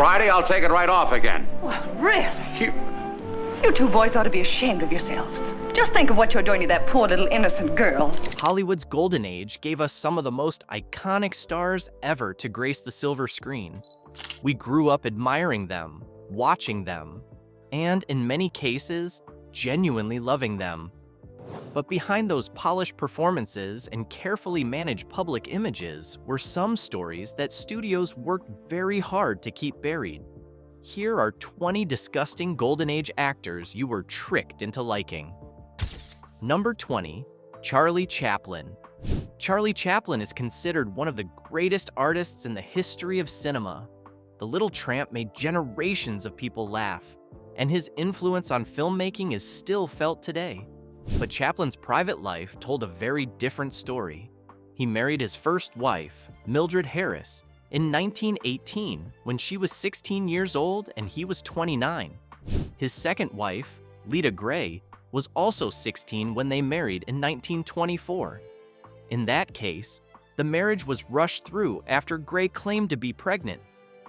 Friday, I'll take it right off again. Well, really? You two boys ought to be ashamed of yourselves. Just think of what you're doing to that poor little innocent girl. Hollywood's golden age gave us some of the most iconic stars ever to grace the silver screen. We grew up admiring them, watching them, and in many cases, genuinely loving them. But behind those polished performances and carefully managed public images were some stories that studios worked very hard to keep buried. Here are 20 disgusting golden age actors you were tricked into liking. Number 20, Charlie Chaplin. Charlie Chaplin is considered one of the greatest artists in the history of cinema. The Little Tramp made generations of people laugh, and his influence on filmmaking is still felt today. But Chaplin's private life told a very different story. He married his first wife, Mildred Harris, in 1918 when she was 16 years old and he was 29. His second wife, Lita Gray, was also 16 when they married in 1924. In that case, the marriage was rushed through after Gray claimed to be pregnant.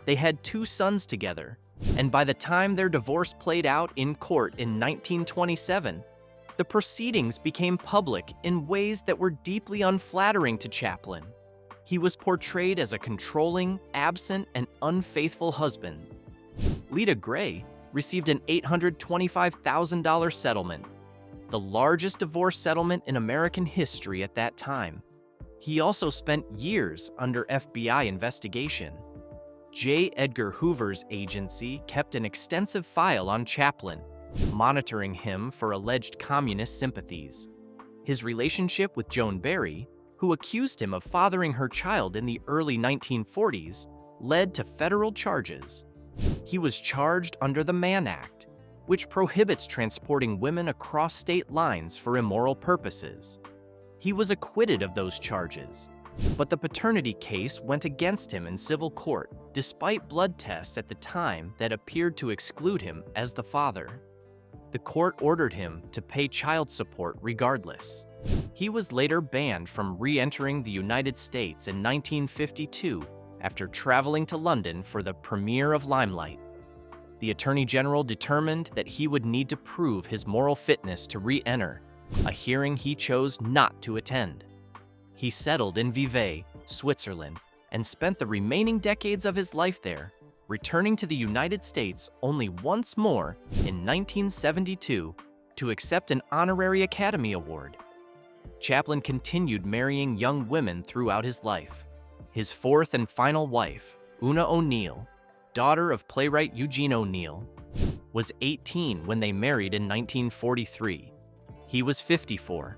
They had 2 sons together, and by the time their divorce played out in court in 1927, the proceedings became public in ways that were deeply unflattering to Chaplin. He was portrayed as a controlling, absent, and unfaithful husband. Lita Gray received an $825,000 settlement, the largest divorce settlement in American history at that time. He also spent years under FBI investigation. J. Edgar Hoover's agency kept an extensive file on Chaplin, monitoring him for alleged communist sympathies. His relationship with Joan Barry, who accused him of fathering her child in the early 1940s, led to federal charges. He was charged under the Mann Act, which prohibits transporting women across state lines for immoral purposes. He was acquitted of those charges, but the paternity case went against him in civil court, despite blood tests at the time that appeared to exclude him as the father. The court ordered him to pay child support regardless. He was later banned from re-entering the United States in 1952 after traveling to London for the premiere of Limelight. The Attorney General determined that he would need to prove his moral fitness to re-enter, a hearing he chose not to attend. He settled in Vevey, Switzerland, and spent the remaining decades of his life there, returning to the United States only once more in 1972 to accept an honorary Academy Award. Chaplin continued marrying young women throughout his life. His fourth and final wife, Una O'Neill, daughter of playwright Eugene O'Neill, was 18 when they married in 1943. He was 54.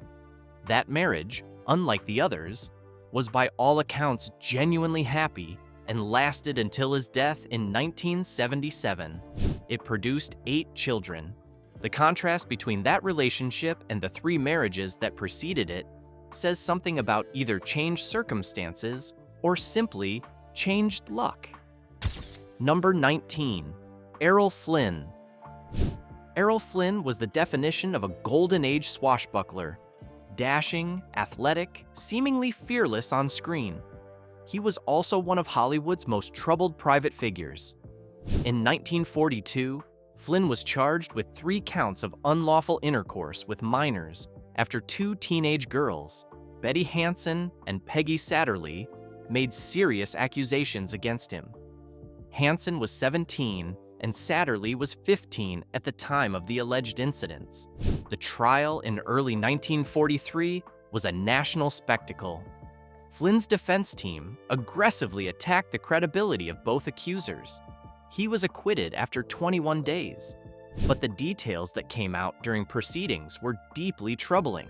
That marriage, unlike the others, was by all accounts genuinely happy and lasted until his death in 1977. It produced 8 children. The contrast between that relationship and the 3 marriages that preceded it says something about either changed circumstances or simply changed luck. Number 19, Errol Flynn. Errol Flynn was the definition of a golden age swashbuckler, dashing, athletic, seemingly fearless on screen. He was also one of Hollywood's most troubled private figures. In 1942, Flynn was charged with 3 counts of unlawful intercourse with minors after 2 teenage girls, Betty Hansen and Peggy Satterlee, made serious accusations against him. Hansen was 17 and Satterlee was 15 at the time of the alleged incidents. The trial in early 1943 was a national spectacle. Flynn's defense team aggressively attacked the credibility of both accusers. He was acquitted after 21 days, but the details that came out during proceedings were deeply troubling.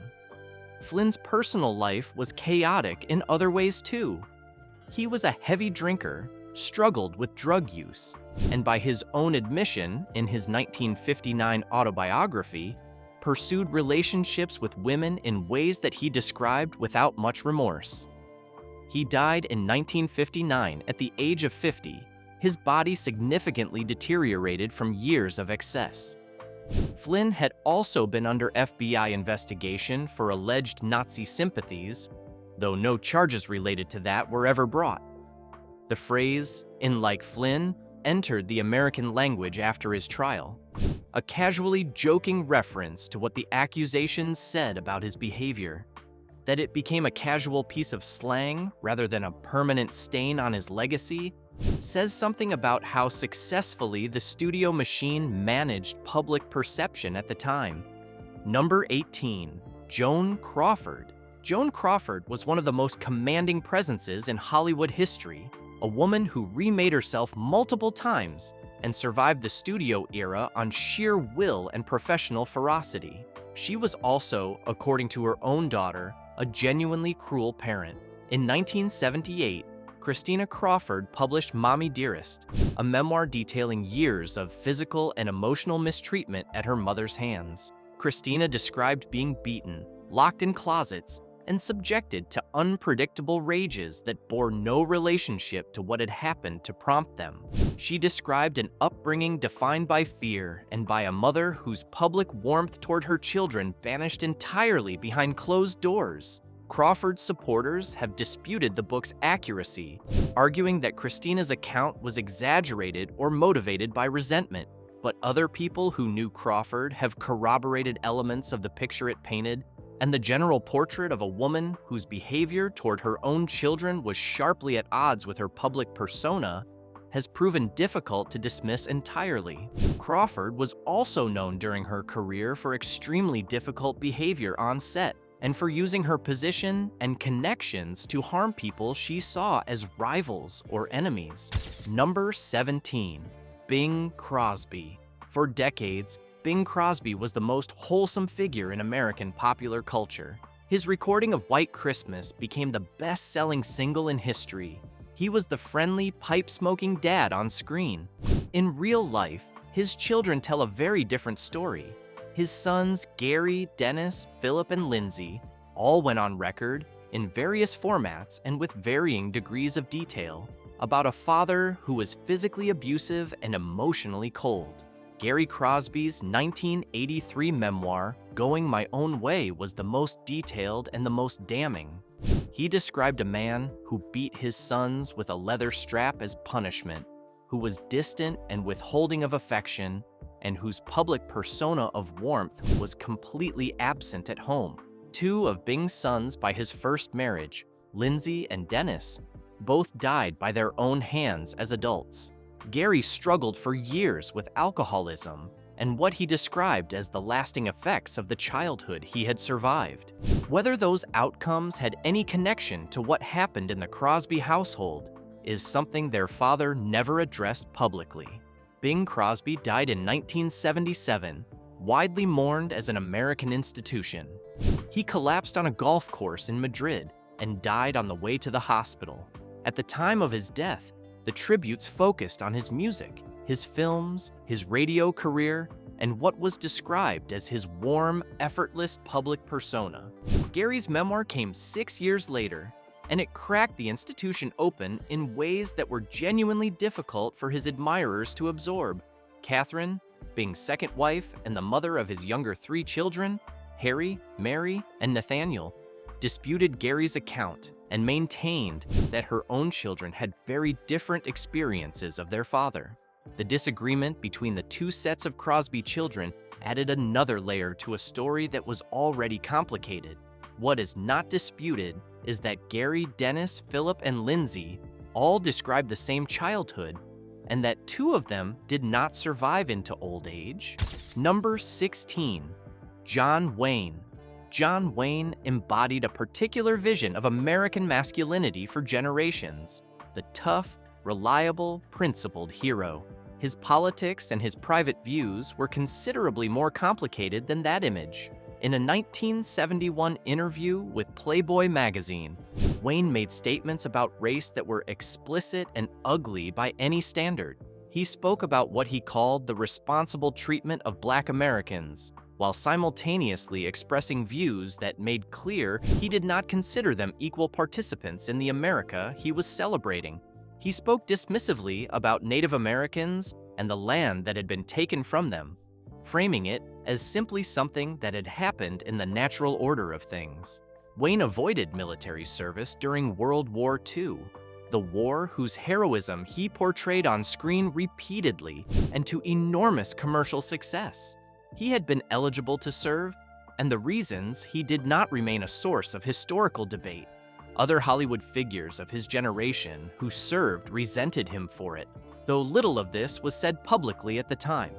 Flynn's personal life was chaotic in other ways too. He was a heavy drinker, struggled with drug use, and by his own admission in his 1959 autobiography, pursued relationships with women in ways that he described without much remorse. He died in 1959 at the age of 50. His body significantly deteriorated from years of excess. Flynn had also been under FBI investigation for alleged Nazi sympathies, though no charges related to that were ever brought. The phrase, "in like Flynn," entered the American language after his trial, a casually joking reference to what the accusations said about his behavior. That it became a casual piece of slang rather than a permanent stain on his legacy says something about how successfully the studio machine managed public perception at the time. Number 18, Joan Crawford. Joan Crawford was one of the most commanding presences in Hollywood history, a woman who remade herself multiple times and survived the studio era on sheer will and professional ferocity. She was also, according to her own daughter, a genuinely cruel parent. In 1978, Christina Crawford published Mommy Dearest, a memoir detailing years of physical and emotional mistreatment at her mother's hands. Christina described being beaten, locked in closets, and subjected to unpredictable rages that bore no relationship to what had happened to prompt them. She described an upbringing defined by fear and by a mother whose public warmth toward her children vanished entirely behind closed doors. Crawford's supporters have disputed the book's accuracy, arguing that Christina's account was exaggerated or motivated by resentment. But other people who knew Crawford have corroborated elements of the picture it painted, and the general portrait of a woman whose behavior toward her own children was sharply at odds with her public persona has proven difficult to dismiss entirely. Crawford was also known during her career for extremely difficult behavior on set, and for using her position and connections to harm people she saw as rivals or enemies. Number 17, Bing Crosby. For decades, Bing Crosby was the most wholesome figure in American popular culture. His recording of White Christmas became the best-selling single in history. He was the friendly, pipe-smoking dad on screen. In real life, his children tell a very different story. His sons, Gary, Dennis, Philip, and Lindsay, all went on record, in various formats and with varying degrees of detail, about a father who was physically abusive and emotionally cold. Gary Crosby's 1983 memoir, Going My Own Way, was the most detailed and the most damning. He described a man who beat his sons with a leather strap as punishment, who was distant and withholding of affection, and whose public persona of warmth was completely absent at home. Two of Bing's sons by his first marriage, Lindsay and Dennis, both died by their own hands as adults. Gary struggled for years with alcoholism and what he described as the lasting effects of the childhood he had survived. Whether those outcomes had any connection to what happened in the Crosby household is something their father never addressed publicly. Bing Crosby died in 1977, widely mourned as an American institution. He collapsed on a golf course in Madrid and died on the way to the hospital. At the time of his death, the tributes focused on his music, his films, his radio career, and what was described as his warm, effortless public persona. Gary's memoir came 6 years later, and it cracked the institution open in ways that were genuinely difficult for his admirers to absorb. Catherine, Bing's second wife and the mother of his younger 3 children, Harry, Mary, and Nathaniel, disputed Gary's account and maintained that her own children had very different experiences of their father. The disagreement between the 2 sets of Crosby children added another layer to a story that was already complicated. What is not disputed is that Gary, Dennis, Philip, and Lindsay all described the same childhood, and that 2 of them did not survive into old age. Number 16, John Wayne. John Wayne embodied a particular vision of American masculinity for generations, the tough, reliable, principled hero. His politics and his private views were considerably more complicated than that image. In a 1971 interview with Playboy magazine, Wayne made statements about race that were explicit and ugly by any standard. He spoke about what he called the responsible treatment of Black Americans, while simultaneously expressing views that made clear he did not consider them equal participants in the America he was celebrating. He spoke dismissively about Native Americans and the land that had been taken from them, framing it as simply something that had happened in the natural order of things. Wayne avoided military service during World War II. the war whose heroism he portrayed on screen repeatedly and to enormous commercial success. He had been eligible to serve, and the reasons he did not remain a source of historical debate. Other Hollywood figures of his generation who served resented him for it, though little of this was said publicly at the time.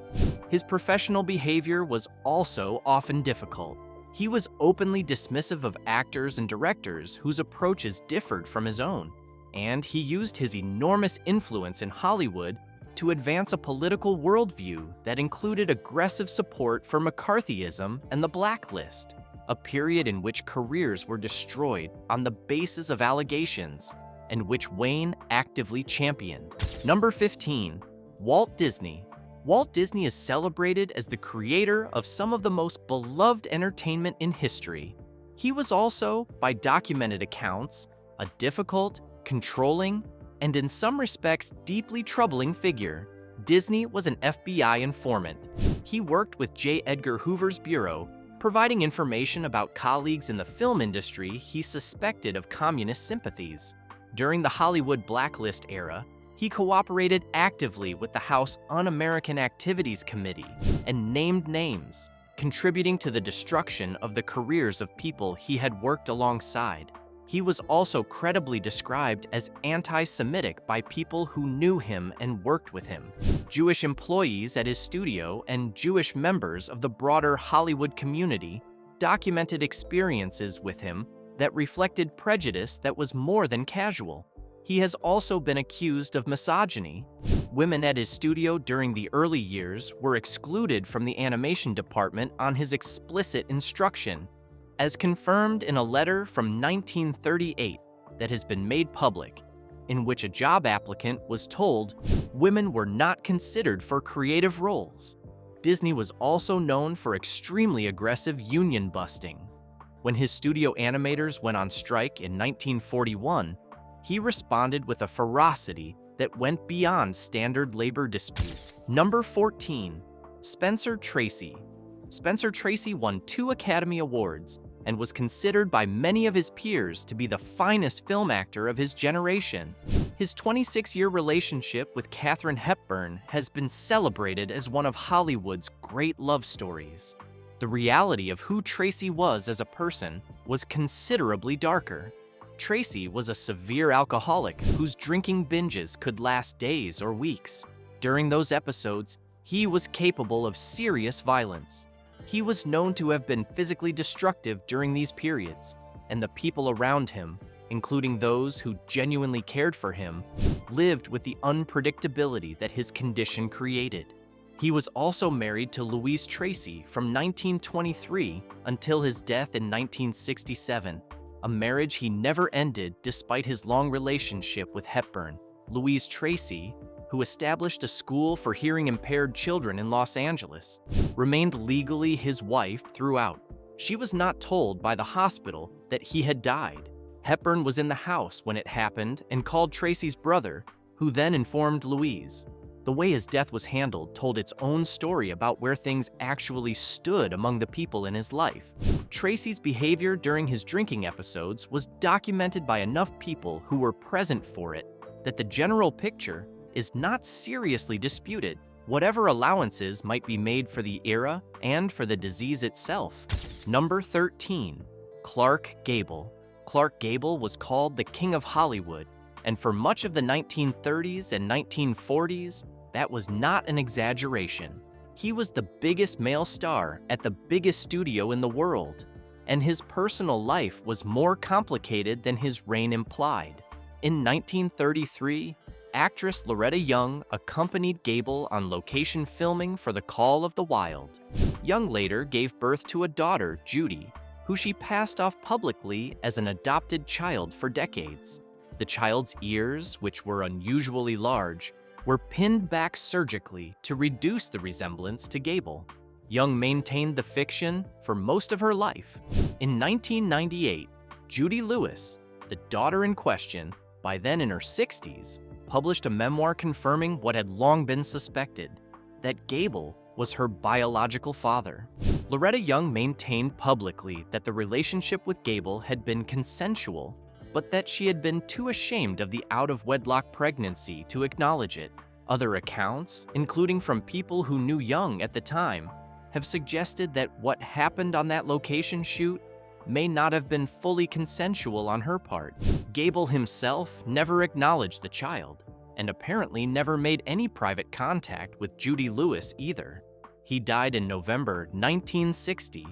His professional behavior was also often difficult. He was openly dismissive of actors and directors whose approaches differed from his own, and he used his enormous influence in Hollywood to advance a political worldview that included aggressive support for McCarthyism and the blacklist, a period in which careers were destroyed on the basis of allegations, and which Wayne actively championed. Number 15, Walt Disney. Walt Disney is celebrated as the creator of some of the most beloved entertainment in history. He was also, by documented accounts, a difficult, controlling, and in some respects deeply troubling figure. Disney was an FBI informant. He worked with J. Edgar Hoover's bureau, providing information about colleagues in the film industry he suspected of communist sympathies. During the Hollywood blacklist era, he cooperated actively with the House Un-American Activities Committee and named names, contributing to the destruction of the careers of people he had worked alongside. He was also credibly described as anti-Semitic by people who knew him and worked with him. Jewish employees at his studio and Jewish members of the broader Hollywood community documented experiences with him that reflected prejudice that was more than casual. He has also been accused of misogyny. Women at his studio during the early years were excluded from the animation department on his explicit instruction, as confirmed in a letter from 1938 that has been made public, in which a job applicant was told women were not considered for creative roles. Disney was also known for extremely aggressive union busting. When his studio animators went on strike in 1941, he responded with a ferocity that went beyond standard labor dispute. Number 14, Spencer Tracy. Spencer Tracy won 2 Academy Awards and was considered by many of his peers to be the finest film actor of his generation. His 26-year relationship with Katharine Hepburn has been celebrated as one of Hollywood's great love stories. The reality of who Tracy was as a person was considerably darker. Tracy was a severe alcoholic whose drinking binges could last days or weeks. During those episodes, he was capable of serious violence. He was known to have been physically destructive during these periods, and the people around him, including those who genuinely cared for him, lived with the unpredictability that his condition created. He was also married to Louise Tracy from 1923 until his death in 1967, a marriage he never ended despite his long relationship with Hepburn. Louise Tracy, who established a school for hearing-impaired children in Los Angeles, remained legally his wife throughout. She was not told by the hospital that he had died. Hepburn was in the house when it happened and called Tracy's brother, who then informed Louise. The way his death was handled told its own story about where things actually stood among the people in his life. Tracy's behavior during his drinking episodes was documented by enough people who were present for it that the general picture is not seriously disputed, whatever allowances might be made for the era and for the disease itself. Number 13, Clark Gable. Clark Gable was called the King of Hollywood, and for much of the 1930s and 1940s, that was not an exaggeration. He was the biggest male star at the biggest studio in the world, and his personal life was more complicated than his reign implied. In 1933, actress Loretta Young accompanied Gable on location filming for The Call of the Wild. Young later gave birth to a daughter, Judy, who she passed off publicly as an adopted child for decades. The child's ears, which were unusually large, were pinned back surgically to reduce the resemblance to Gable. Young maintained the fiction for most of her life. In 1998, Judy Lewis, the daughter in question, by then in her 60s, published a memoir confirming what had long been suspected, that Gable was her biological father. Loretta Young maintained publicly that the relationship with Gable had been consensual, but that she had been too ashamed of the out-of-wedlock pregnancy to acknowledge it. Other accounts, including from people who knew Young at the time, have suggested that what happened on that location shoot may not have been fully consensual on her part. Gable himself never acknowledged the child, and apparently never made any private contact with Judy Lewis either. He died in November 1960,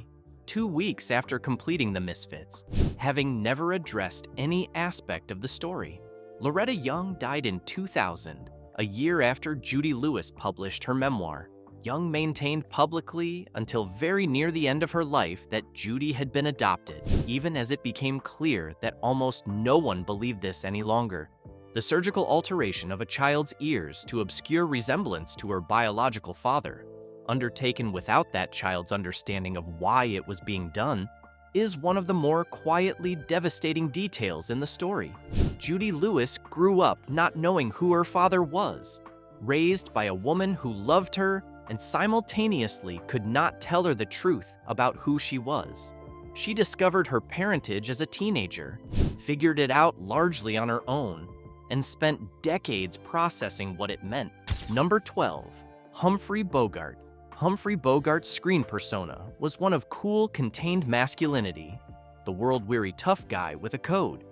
2 weeks after completing The Misfits, having never addressed any aspect of the story. Loretta Young died in 2000, a year after Judy Lewis published her memoir. Young maintained publicly until very near the end of her life that Judy had been adopted, even as it became clear that almost no one believed this any longer. The surgical alteration of a child's ears to obscure resemblance to her biological father, undertaken without that child's understanding of why it was being done, is one of the more quietly devastating details in the story. Judy Lewis grew up not knowing who her father was, raised by a woman who loved her and simultaneously could not tell her the truth about who she was. She discovered her parentage as a teenager, figured it out largely on her own, and spent decades processing what it meant. Number 12, Humphrey Bogart. Humphrey Bogart's screen persona was one of cool, contained masculinity, the world-weary tough guy with a code.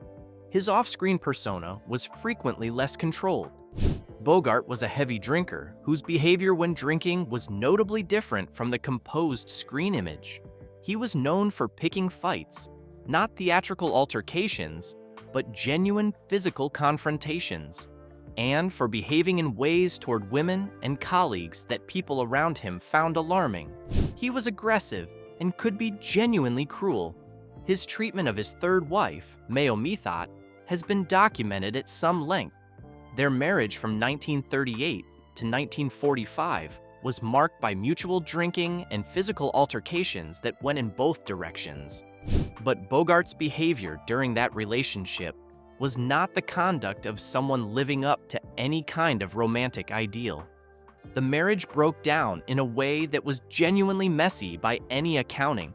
His off-screen persona was frequently less controlled. Bogart was a heavy drinker whose behavior when drinking was notably different from the composed screen image. He was known for picking fights, not theatrical altercations, but genuine physical confrontations, and for behaving in ways toward women and colleagues that people around him found alarming. He was aggressive and could be genuinely cruel. His treatment of his third wife, Mayo Methot, has been documented at some length. Their marriage from 1938 to 1945 was marked by mutual drinking and physical altercations that went in both directions. But Bogart's behavior during that relationship was not the conduct of someone living up to any kind of romantic ideal. The marriage broke down in a way that was genuinely messy by any accounting.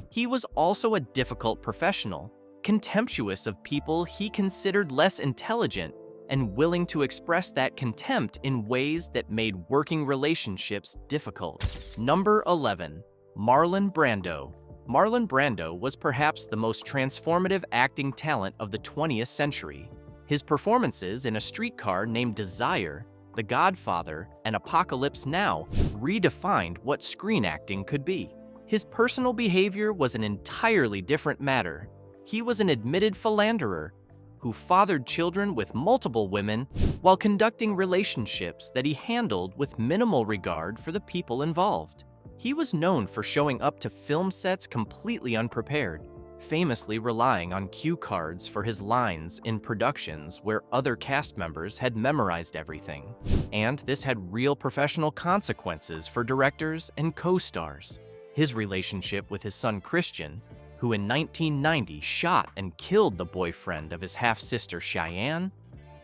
He was also a difficult professional, contemptuous of people he considered less intelligent, and willing to express that contempt in ways that made working relationships difficult. Number 11, Marlon Brando. Marlon Brando was perhaps the most transformative acting talent of the 20th century. His performances in A Streetcar Named Desire, The Godfather, and Apocalypse Now redefined what screen acting could be. His personal behavior was an entirely different matter. He was an admitted philanderer who fathered children with multiple women while conducting relationships that he handled with minimal regard for the people involved. He was known for showing up to film sets completely unprepared, famously relying on cue cards for his lines in productions where other cast members had memorized everything. And this had real professional consequences for directors and co-stars. His relationship with his son Christian, who in 1990 shot and killed the boyfriend of his half-sister Cheyenne,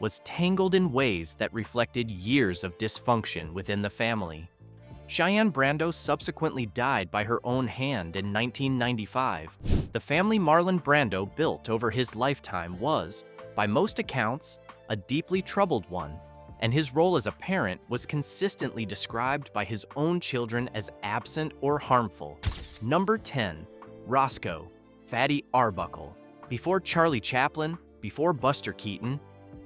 was tangled in ways that reflected years of dysfunction within the family. Cheyenne Brando subsequently died by her own hand in 1995. The family Marlon Brando built over his lifetime was, by most accounts, a deeply troubled one, and his role as a parent was consistently described by his own children as absent or harmful. Number 10, Roscoe, Fatty Arbuckle. Before Charlie Chaplin, before Buster Keaton,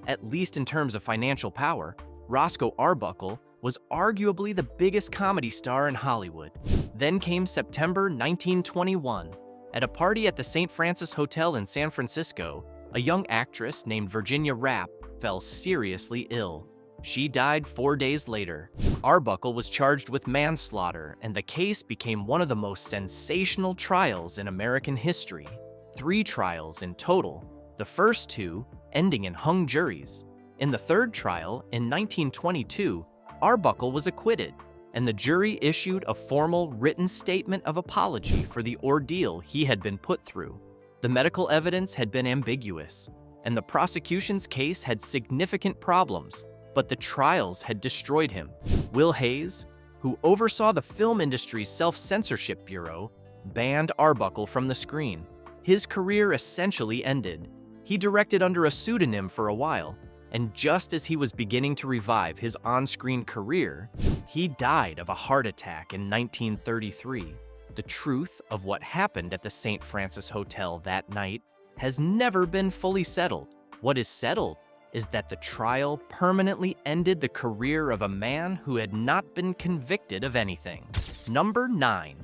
at least in terms of financial power, Roscoe Arbuckle was arguably the biggest comedy star in Hollywood. Then came September 1921. At a party at the St. Francis Hotel in San Francisco, a young actress named Virginia Rapp fell seriously ill. She died 4 days later. Arbuckle was charged with manslaughter, and the case became one of the most sensational trials in American history. 3 trials in total, the first 2 ending in hung juries. In the third trial, in 1922, Arbuckle was acquitted, and the jury issued a formal written statement of apology for the ordeal he had been put through. The medical evidence had been ambiguous, and the prosecution's case had significant problems, but the trials had destroyed him. Will Hayes, who oversaw the film industry's self-censorship bureau, banned Arbuckle from the screen. His career essentially ended. He directed under a pseudonym for a while, and just as he was beginning to revive his on-screen career, he died of a heart attack in 1933. The truth of what happened at the St. Francis Hotel that night has never been fully settled. What is settled is that the trial permanently ended the career of a man who had not been convicted of anything. Number 9.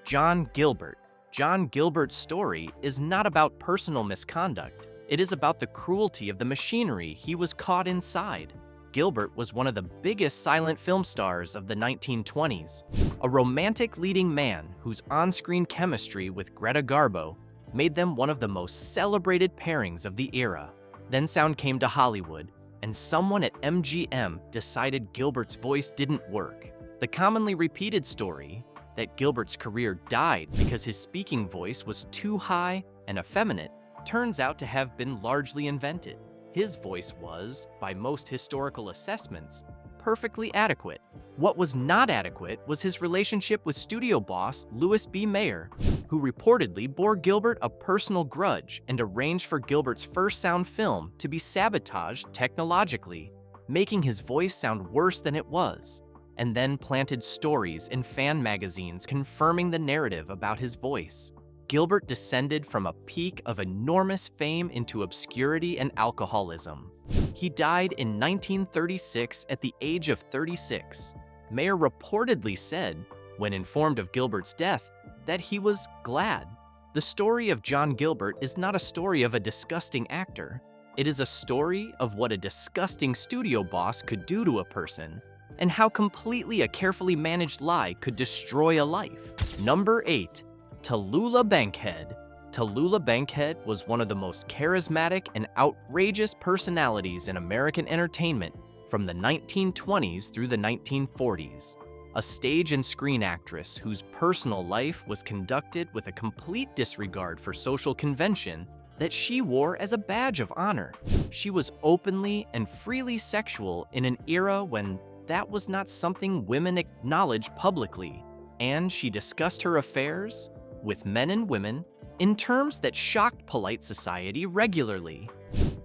John Gilbert. John Gilbert's story is not about personal misconduct. It is about the cruelty of the machinery he was caught inside. Gilbert was one of the biggest silent film stars of the 1920s, a romantic leading man whose on-screen chemistry with Greta Garbo made them one of the most celebrated pairings of the era. Then sound came to Hollywood, and someone at MGM decided Gilbert's voice didn't work. The commonly repeated story that Gilbert's career died because his speaking voice was too high and effeminate turns out to have been largely invented. His voice was, by most historical assessments, perfectly adequate. What was not adequate was his relationship with studio boss Louis B. Mayer, who reportedly bore Gilbert a personal grudge and arranged for Gilbert's first sound film to be sabotaged technologically, making his voice sound worse than it was, and then planted stories in fan magazines confirming the narrative about his voice. Gilbert descended from a peak of enormous fame into obscurity and alcoholism. He died in 1936 at the age of 36. Mayer reportedly said, when informed of Gilbert's death, that he was glad. The story of John Gilbert is not a story of a disgusting actor. It is a story of what a disgusting studio boss could do to a person, and how completely a carefully managed lie could destroy a life. Number 8. Tallulah Bankhead. Tallulah Bankhead was one of the most charismatic and outrageous personalities in American entertainment from the 1920s through the 1940s. A stage and screen actress whose personal life was conducted with a complete disregard for social convention that she wore as a badge of honor. She was openly and freely sexual in an era when that was not something women acknowledged publicly, and she discussed her affairs with men and women in terms that shocked polite society regularly.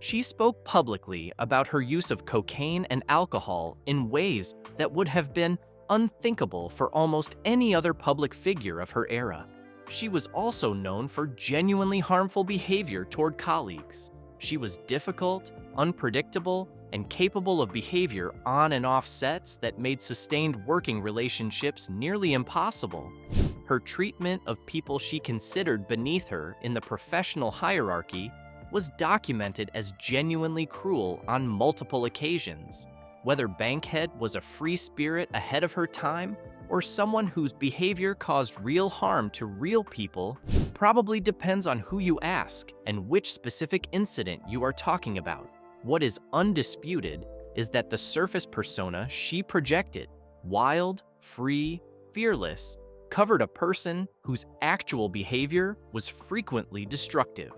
She spoke publicly about her use of cocaine and alcohol in ways that would have been unthinkable for almost any other public figure of her era. She was also known for genuinely harmful behavior toward colleagues. She was difficult, unpredictable, and capable of behavior on and off sets that made sustained working relationships nearly impossible. Her treatment of people she considered beneath her in the professional hierarchy was documented as genuinely cruel on multiple occasions. Whether Bankhead was a free spirit ahead of her time or someone whose behavior caused real harm to real people probably depends on who you ask and which specific incident you are talking about. What is undisputed is that the surface persona she projected, wild, free, fearless, covered a person whose actual behavior was frequently destructive.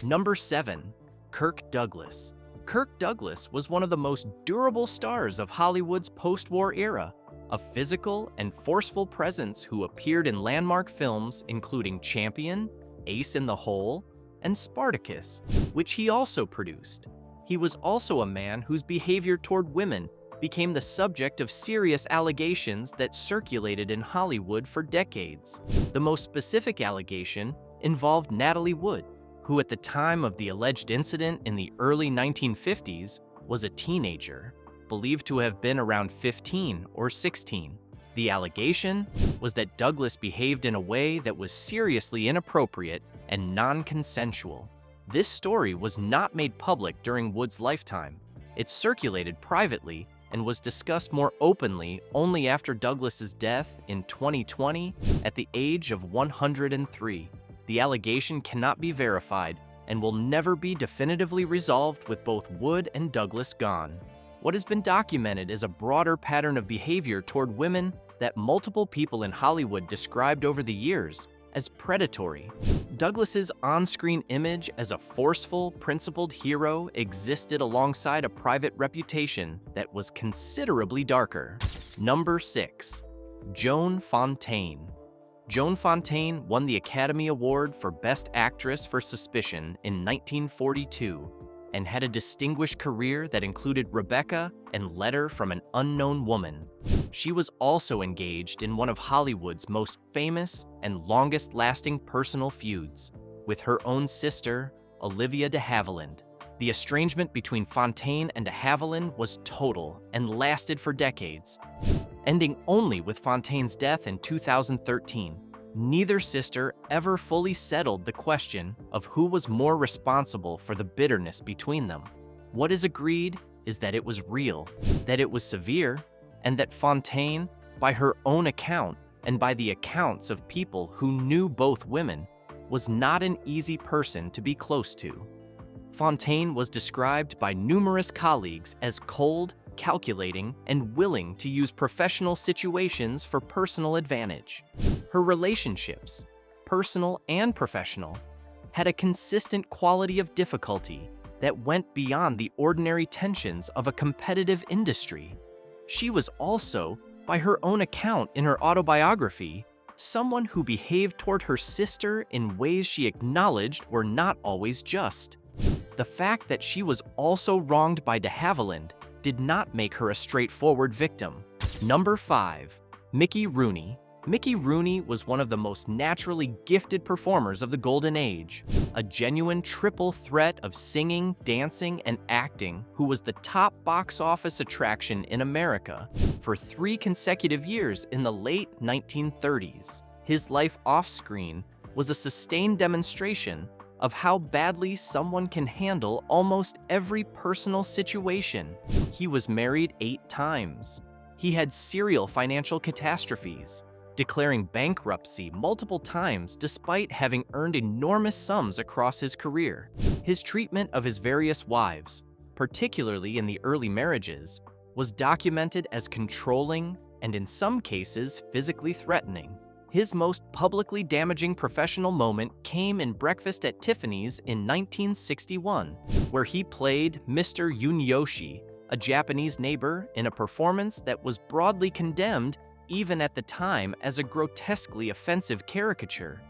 Number 7. Kirk Douglas. Kirk Douglas was one of the most durable stars of Hollywood's post-war era, a physical and forceful presence who appeared in landmark films including Champion, Ace in the Hole, and Spartacus, which he also produced. He was also a man whose behavior toward women became the subject of serious allegations that circulated in Hollywood for decades. The most specific allegation involved Natalie Wood, who at the time of the alleged incident in the early 1950s was a teenager, believed to have been around 15 or 16. The allegation was that Douglas behaved in a way that was seriously inappropriate and non-consensual. This story was not made public during Wood's lifetime. It circulated privately and was discussed more openly only after Douglas's death in 2020 at the age of 103. The allegation cannot be verified and will never be definitively resolved with both Wood and Douglas gone. What has been documented is a broader pattern of behavior toward women that multiple people in Hollywood described over the years as predatory. Douglas's on-screen image as a forceful, principled hero existed alongside a private reputation that was considerably darker. Number 6. Joan Fontaine. Joan Fontaine won the Academy Award for Best Actress for Suspicion in 1942 and had a distinguished career that included Rebecca and Letter from an Unknown Woman. She was also engaged in one of Hollywood's most famous and longest-lasting personal feuds with her own sister, Olivia de Havilland. The estrangement between Fontaine and de Havilland was total and lasted for decades, ending only with Fontaine's death in 2013. Neither sister ever fully settled the question of who was more responsible for the bitterness between them. What is agreed is that it was real, that it was severe, and that Fontaine, by her own account and by the accounts of people who knew both women, was not an easy person to be close to. Fontaine was described by numerous colleagues as cold, calculating, and willing to use professional situations for personal advantage. Her relationships, personal and professional, had a consistent quality of difficulty that went beyond the ordinary tensions of a competitive industry. She was also, by her own account in her autobiography, someone who behaved toward her sister in ways she acknowledged were not always just. The fact that she was also wronged by de Havilland did not make her a straightforward victim. Number 5. Mickey Rooney. Mickey Rooney was one of the most naturally gifted performers of the Golden Age, a genuine triple threat of singing, dancing, and acting who was the top box office attraction in America for 3 consecutive years in the late 1930s. His life off-screen was a sustained demonstration of how badly someone can handle almost every personal situation. He was married 8 times. He had serial financial catastrophes, declaring bankruptcy multiple times despite having earned enormous sums across his career. His treatment of his various wives, particularly in the early marriages, was documented as controlling and in some cases physically threatening. His most publicly damaging professional moment came in Breakfast at Tiffany's in 1961, where he played Mr. Yunyoshi, a Japanese neighbor, in a performance that was broadly condemned even at the time as a grotesquely offensive caricature.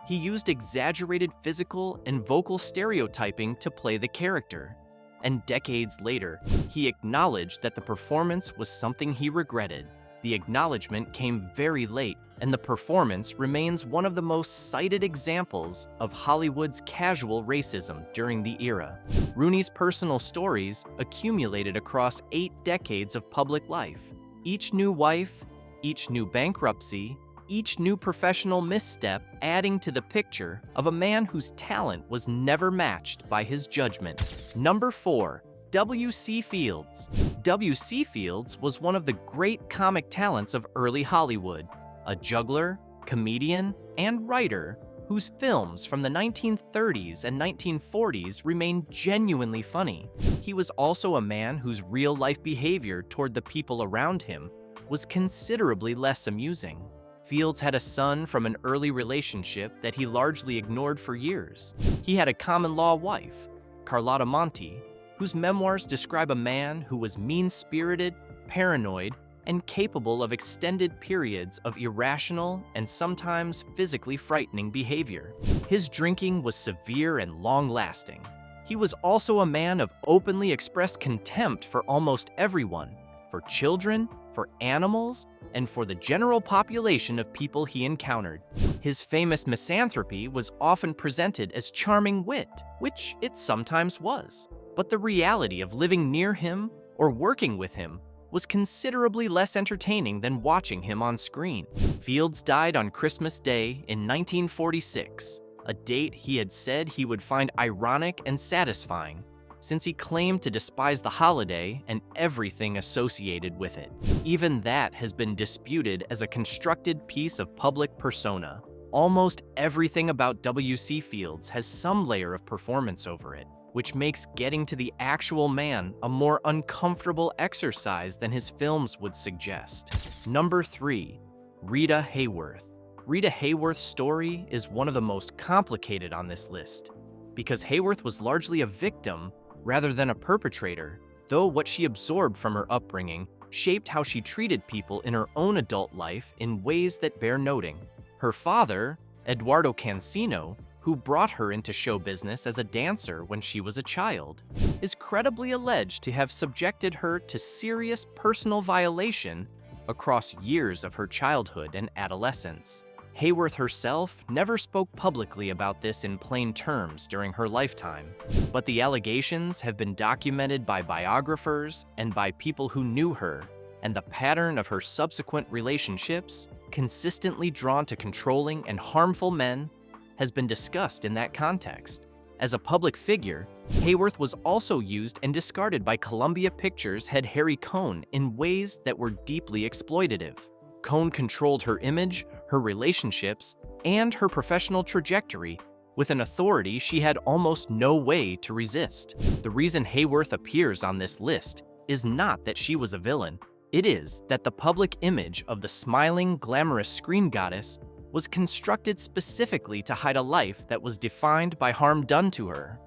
He used exaggerated physical and vocal stereotyping to play the character, and decades later, he acknowledged that the performance was something he regretted. The acknowledgement came very late, and the performance remains one of the most cited examples of Hollywood's casual racism during the era. Rooney's personal stories accumulated across 8 decades of public life. Each new wife, each new bankruptcy, each new professional misstep adding to the picture of a man whose talent was never matched by his judgment. Number 4. W.C. Fields. W.C. Fields was one of the great comic talents of early Hollywood, a juggler, comedian, and writer whose films from the 1930s and 1940s remain genuinely funny. He was also a man whose real-life behavior toward the people around him was considerably less amusing. Fields had a son from an early relationship that he largely ignored for years. He had a common-law wife, Carlotta Monte, whose memoirs describe a man who was mean-spirited, paranoid, and capable of extended periods of irrational and sometimes physically frightening behavior. His drinking was severe and long-lasting. He was also a man of openly expressed contempt for almost everyone, for children, for animals, and for the general population of people he encountered. His famous misanthropy was often presented as charming wit, which it sometimes was. But the reality of living near him or working with him was considerably less entertaining than watching him on screen. Fields died on Christmas Day in 1946, a date he had said he would find ironic and satisfying, since he claimed to despise the holiday and everything associated with it. Even that has been disputed as a constructed piece of public persona. Almost everything about W.C. Fields has some layer of performance over it, which makes getting to the actual man a more uncomfortable exercise than his films would suggest. Number 3. Rita Hayworth. Rita Hayworth's story is one of the most complicated on this list, because Hayworth was largely a victim rather than a perpetrator, though what she absorbed from her upbringing shaped how she treated people in her own adult life in ways that bear noting. Her father, Eduardo Cancino, who brought her into show business as a dancer when she was a child, is credibly alleged to have subjected her to serious personal violation across years of her childhood and adolescence. Hayworth herself never spoke publicly about this in plain terms during her lifetime, but the allegations have been documented by biographers and by people who knew her, and the pattern of her subsequent relationships, consistently drawn to controlling and harmful men, has been discussed in that context. As a public figure, Hayworth was also used and discarded by Columbia Pictures head Harry Cohn in ways that were deeply exploitative. Cohn controlled her image, her relationships, and her professional trajectory with an authority she had almost no way to resist. The reason Hayworth appears on this list is not that she was a villain. It is that the public image of the smiling, glamorous screen goddess was constructed specifically to hide a life that was defined by harm done to her,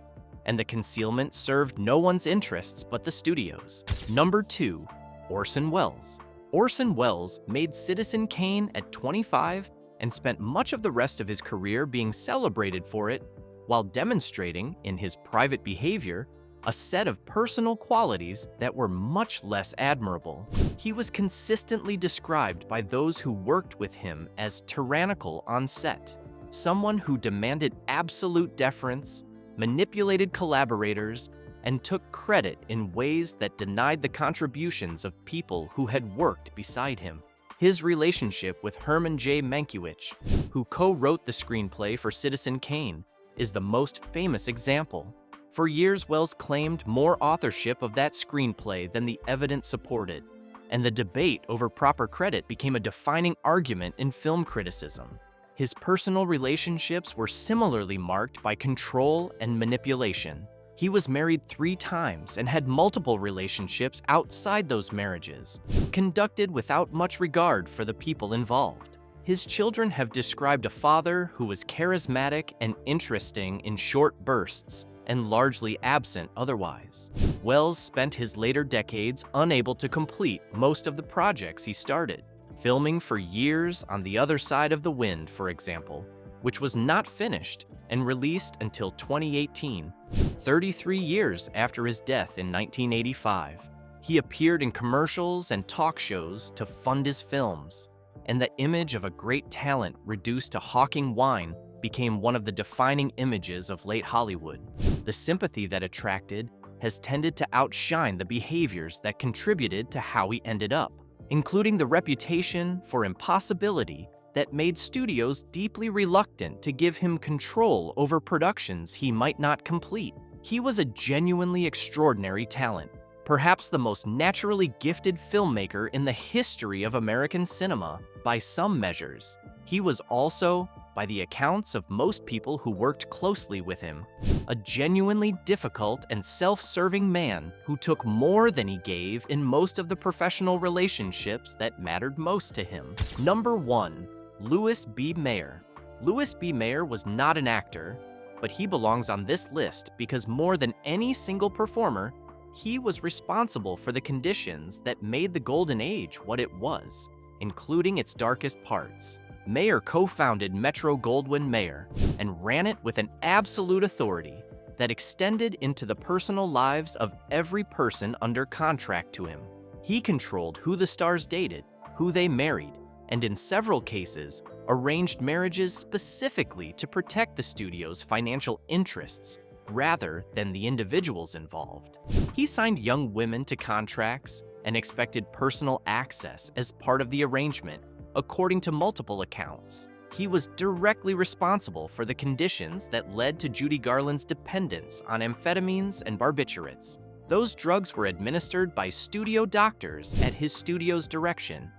and the concealment served no one's interests but the studio's. Number 2, Orson Welles. Orson Welles made Citizen Kane at 25 and spent much of the rest of his career being celebrated for it, while demonstrating, in his private behavior, a set of personal qualities that were much less admirable. He was consistently described by those who worked with him as tyrannical on set, someone who demanded absolute deference, manipulated collaborators, and took credit in ways that denied the contributions of people who had worked beside him. His relationship with Herman J. Mankiewicz, who co-wrote the screenplay for Citizen Kane, is the most famous example. For years, Welles claimed more authorship of that screenplay than the evidence supported, and the debate over proper credit became a defining argument in film criticism. His personal relationships were similarly marked by control and manipulation. He was married 3 times and had multiple relationships outside those marriages, conducted without much regard for the people involved. His children have described a father who was charismatic and interesting in short bursts, and largely absent otherwise. Welles spent his later decades unable to complete most of the projects he started, filming for years on The Other Side of the Wind, for example, which was not finished and released until 2018, 33 years after his death in 1985. He appeared in commercials and talk shows to fund his films, and the image of a great talent reduced to hawking wine became one of the defining images of late Hollywood. The sympathy that attracted has tended to outshine the behaviors that contributed to how he ended up, including the reputation for impossibility that made studios deeply reluctant to give him control over productions he might not complete. He was a genuinely extraordinary talent, perhaps the most naturally gifted filmmaker in the history of American cinema by some measures. He was also, by the accounts of most people who worked closely with him, a genuinely difficult and self-serving man who took more than he gave in most of the professional relationships that mattered most to him. Number 1, Louis B. Mayer. Louis B. Mayer was not an actor, but he belongs on this list because more than any single performer, he was responsible for the conditions that made the Golden Age what it was, including its darkest parts. Mayer co-founded Metro-Goldwyn-Mayer and ran it with an absolute authority that extended into the personal lives of every person under contract to him. He controlled who the stars dated, who they married, and in several cases, arranged marriages specifically to protect the studio's financial interests rather than the individuals involved. He signed young women to contracts and expected personal access as part of the arrangement. According to multiple accounts, he was directly responsible for the conditions that led to Judy Garland's dependence on amphetamines and barbiturates. Those drugs were administered by studio doctors at his studio's direction,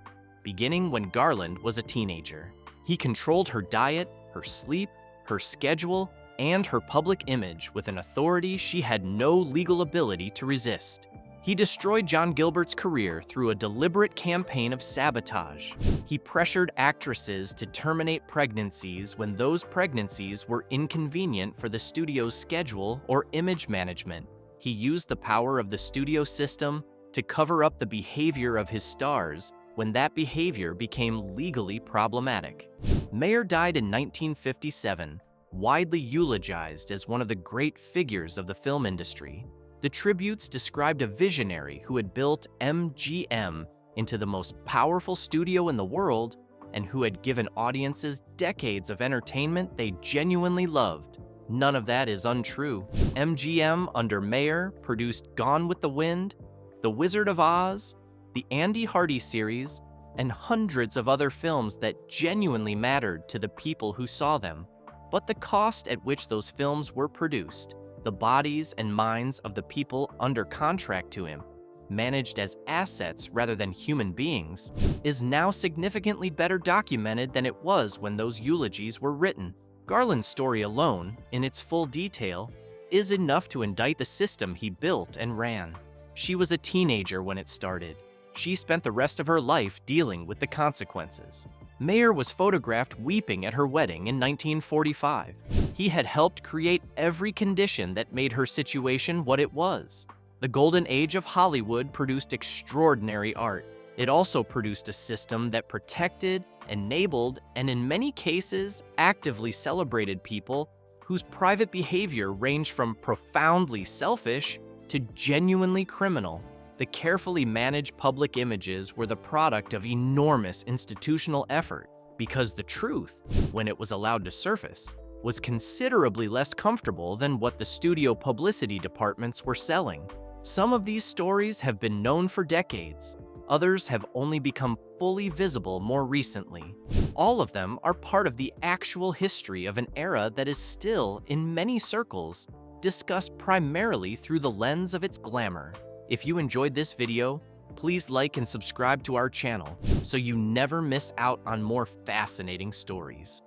beginning when Garland was a teenager. He controlled her diet, her sleep, her schedule, and her public image with an authority she had no legal ability to resist. He destroyed John Gilbert's career through a deliberate campaign of sabotage. He pressured actresses to terminate pregnancies when those pregnancies were inconvenient for the studio's schedule or image management. He used the power of the studio system to cover up the behavior of his stars when that behavior became legally problematic. Mayer died in 1957, widely eulogized as one of the great figures of the film industry. The tributes described a visionary who had built MGM into the most powerful studio in the world and who had given audiences decades of entertainment they genuinely loved. None of that is untrue. MGM under Mayer produced Gone with the Wind, The Wizard of Oz, the Andy Hardy series, and hundreds of other films that genuinely mattered to the people who saw them. But the cost at which those films were produced, the bodies and minds of the people under contract to him, managed as assets rather than human beings, is now significantly better documented than it was when those eulogies were written. Garland's story alone, in its full detail, is enough to indict the system he built and ran. She was a teenager when it started. She spent the rest of her life dealing with the consequences. Mayer was photographed weeping at her wedding in 1945. He had helped create every condition that made her situation what it was. The golden age of Hollywood produced extraordinary art. It also produced a system that protected, enabled, and in many cases, actively celebrated people whose private behavior ranged from profoundly selfish to genuinely criminal. The carefully managed public images were the product of enormous institutional effort because the truth, when it was allowed to surface, was considerably less comfortable than what the studio publicity departments were selling. Some of these stories have been known for decades. Others have only become fully visible more recently. All of them are part of the actual history of an era that is still, in many circles, discussed primarily through the lens of its glamour. If you enjoyed this video, please like and subscribe to our channel so you never miss out on more fascinating stories.